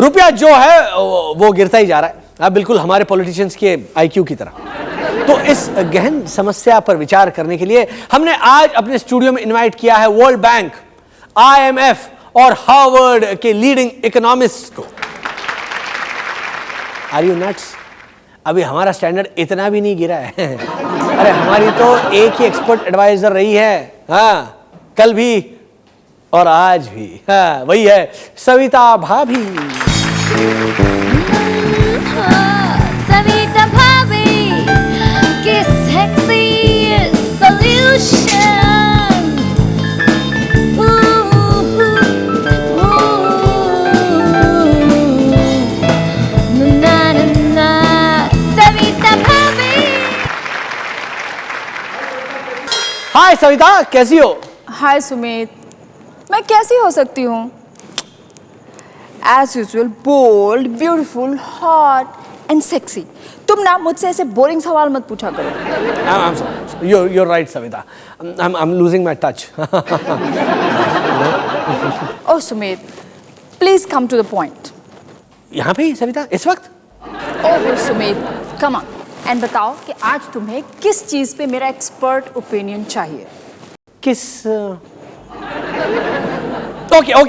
रुपया जो है वो गिरता ही जा रहा है, बिल्कुल हमारे पॉलिटिशियंस के आईक्यू की तरह। तो इस गहन समस्या पर विचार करने के लिए हमने आज अपने स्टूडियो में इनवाइट किया है वर्ल्ड बैंक, IMF और हार्वर्ड के लीडिंग इकोनॉमिस्ट को। Are you nuts? अभी हमारा स्टैंडर्ड इतना भी नहीं गिरा है। अरे हमारी तो एक ही एक्सपर्ट एडवाइजर रही है, हाँ, कल भी और आज भी, हाँ, वही है सविता भाभी। सविता भाभी की सेक्सी सॉल्यूशन। सविता भाभी। हाय सविता, कैसी हो? हाय सुमित, मैं कैसी हो सकती हूँ? As usual bold, beautiful, hot and sexy. तुम ना मुझसे ऐसे बोरिंग सवाल मत पूछा करो। I'm sorry. You're right, Savita. I'm losing my touch. Oh Sumit, please come to the point. यहाँ पे सविता इस वक्त? Oh Sumit, come on and बताओ कि आज तुम्हें किस चीज पे मेरा एक्सपर्ट ओपिनियन चाहिए? किस?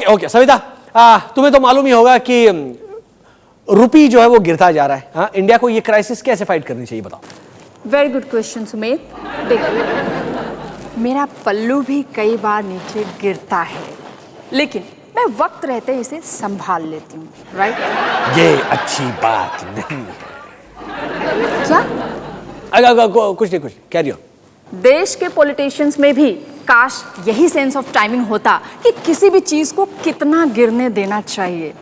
ओके सविता, तुम्हें तो मालूम ही होगा कि रुपी जो है वो गिरता जा रहा है। हाँ, इंडिया को ये क्राइसिस कैसे फाइट करनी चाहिए, बताओ। Very good question Sumit. देखो, मेरा पल्लू भी कई बार नीचे गिरता है, लेकिन मैं वक्त रहते ही इसे संभाल लेती हूँ, राइट? ये अच्छी बात नहीं है। क्या? कुछ नहीं, कैरी ऑन। देश के पॉलिटिशियंस में भी काश यही सेंस ऑफ टाइमिंग होता कि किसी भी चीज को कितना गिरने देना चाहिए,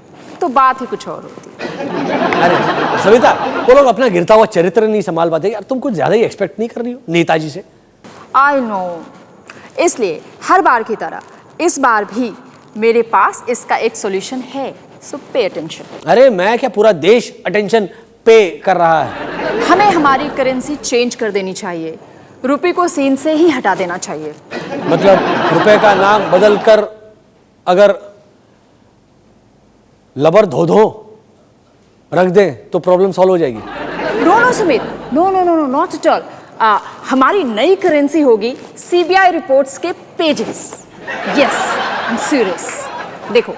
तो बात ही कुछ और होती। अरे सविता, वो लोग अपना गिरता हुआ चरित्र नहीं संभाल पाते यार, तुम कुछ ज्यादा ही एक्सपेक्ट नहीं कर रही हो नेताजी से? आई नो, इसलिए हर बार की तरह इस बार भी मेरे पास इसका एक सॉल्यूशन है, सो पे अटेंशन। अरे मैं क्या, पूरा देश अटेंशन पे कर रहा है। हमें हमारी करेंसी चेंज कर देनी चाहिए, रुपये को सीन से ही हटा देना चाहिए। मतलब रुपए का नाम बदल कर अगर लबर धो रख दें तो प्रॉब्लम सॉल्व हो जाएगी? No Sumit, no not at all. हमारी नई करेंसी होगी CBI रिपोर्ट्स के pages. Yes, I am serious. देखो,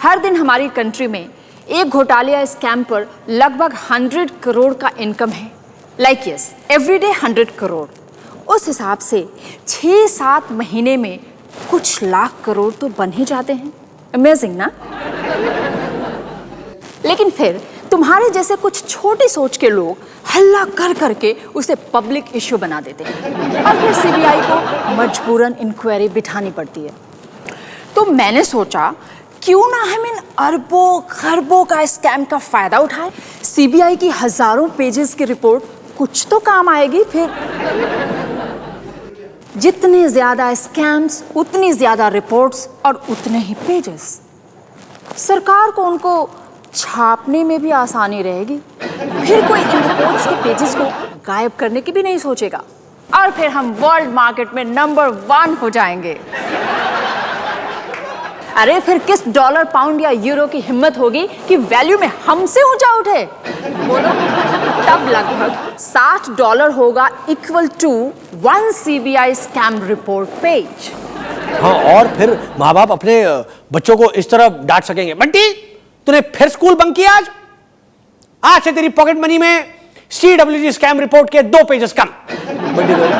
हर दिन हमारी कंट्री में एक घोटाले या स्कैम पर लगभग 100 करोड़ का इनकम है। Like yes, everyday 100 crore. उस हिसाब से 6-7 महीने में कुछ लाख करोड़ तो बन ही जाते हैं। अमेजिंग ना? लेकिन फिर तुम्हारे जैसे कुछ छोटी सोच के लोग हल्ला कर करके उसे पब्लिक इश्यू बना देते हैं और फिर CBI को मजबूरन इंक्वायरी बिठानी पड़ती है। तो मैंने सोचा क्यों ना हम इन अरबों खरबों का स्कैम का फायदा उठाएं। CBI की हजारों पेजेस की रिपोर्ट कुछ तो काम आएगी। फिर जितने ज्यादा स्कैम्स, उतनी ज्यादा रिपोर्ट्स और उतने ही पेजेस। सरकार को उनको छापने में भी आसानी रहेगी। फिर कोई इन रिपोर्ट्स के पेजेस को गायब करने की भी नहीं सोचेगा और फिर हम वर्ल्ड मार्केट में नंबर 1 हो जाएंगे। अरे फिर किस डॉलर, पाउंड या यूरो की हिम्मत होगी कि वैल्यू में हमसे ऊंचा उठे? बोलो। तब लगभग $60 होगा equal to 1 CBI scam report page. हाँ, और फिर माँ बाप अपने बच्चों को इस तरह डांट सकेंगे, बंटी तूने फिर स्कूल बंक किया आज से तेरी पॉकेट मनी में CWG स्कैम रिपोर्ट के 2 पेजेस कम। बंटी बोला,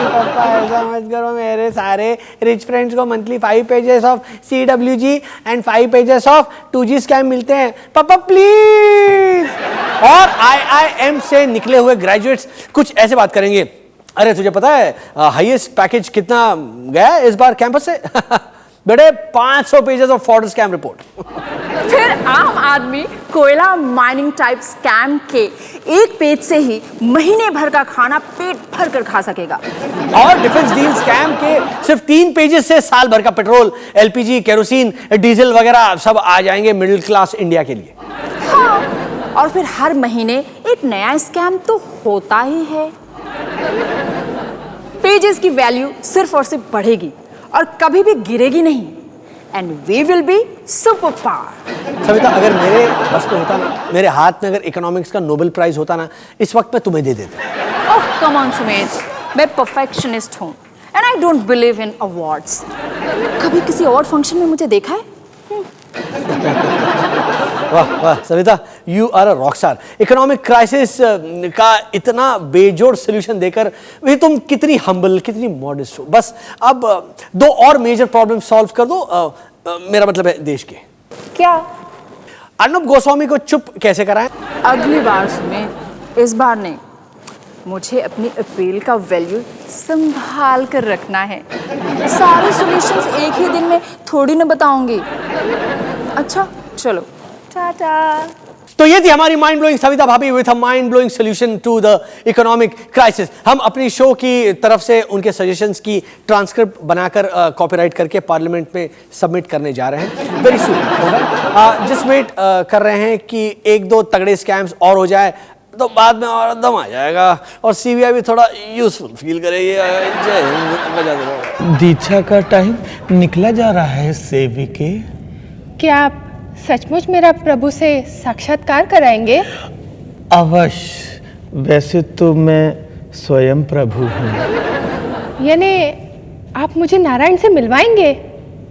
पापा ऐसा मत करो, मेरे सारे रिच फ्रेंड्स को monthly 5 pages of CWG and 5 pages of 2G scam मिलते हैं, पापा प्लीज। और IIM से निकले हुए ग्रेजुएट्स कुछ ऐसे बात करेंगे, अरे तुझे पता है हाईएस्ट पैकेज कितना गया है इस बार कैंपस से? बेटे 500 pages of fraud scam report. फिर आम आदमी कोयला माइनिंग टाइप स्कैम के एक पेज से ही महीने भर का खाना पेट भर कर खा सकेगा। और डिफेंस डील स्कैम के सिर्फ 3 पेजेस से साल भर का पेट्रोल, LPG, केरोसिन, डीजल वगैरह सब आ जाएंगे मिडिल क्लास इंडिया के लिए। हाँ, और फिर हर महीने एक नया स्कैम तो होता ही है। पेजेस की वैल्यू सिर्फ और सिर्फ बढ़ेगी और कभी भी गिरेगी नहीं। and we will be superpower. Savita, अगर मेरे बस में होता ना, मेरे हाथ में अगर इकोनॉमिक्स का नोबेल प्राइज होता ना, इस वक्त मैं तुम्हें दे देता। Oh, come on, सुमेश, मैं परफेक्शनिस्ट हूँ and I don't believe in awards. कभी किसी अवार्ड फंक्शन में मुझे देखा है? वाह वाह Savita, you are a rockstar. Economic crisis का इतना बेजोड़ सोल्यूशन देकर भी तुम कितनी हम्बल, कितनी मॉडेस्ट हो। बस अब दो और मेजर प्रॉब्लम सॉल्व कर दो, मेरा मतलब है देश के। क्या? अर्नब गोस्वामी को चुप कैसे कराएं? अगली बार सुमेश, इस बार नहीं। मुझे अपनी अपील का वैल्यू संभाल कर रखना है। सारे सॉल्यूशंस एक ही दिन में थोड़ी ना बताऊंगी। अच्छा चलो, टाटा। तो ये थी हमारी mind blowing Savita bhabhi with a mind blowing solution to the economic crisis. हम अपनी शो की तरफ से उनके सजेशंस की ट्रांसक्रिप्ट बनाकर कॉपीराइट करके पार्लियामेंट में सबमिट करने जा रहे हैं वेरी सून। जिस वेट कर रहे हैं कि एक दो तगड़े स्कैम्स और हो जाए तो बाद में और दम आ जाएगा और सीबीआई भी थोड़ा यूजफुल फील करेगी। जय हिंद, बजा दो। दीक्षा का टाइम निकला जा रहा है सेविके। क्या आप सचमुच मेरा प्रभु से साक्षात्कार कराएंगे? अवश्य, वैसे तो मैं स्वयं प्रभु हूँ। यानी आप मुझे नारायण से मिलवाएंगे?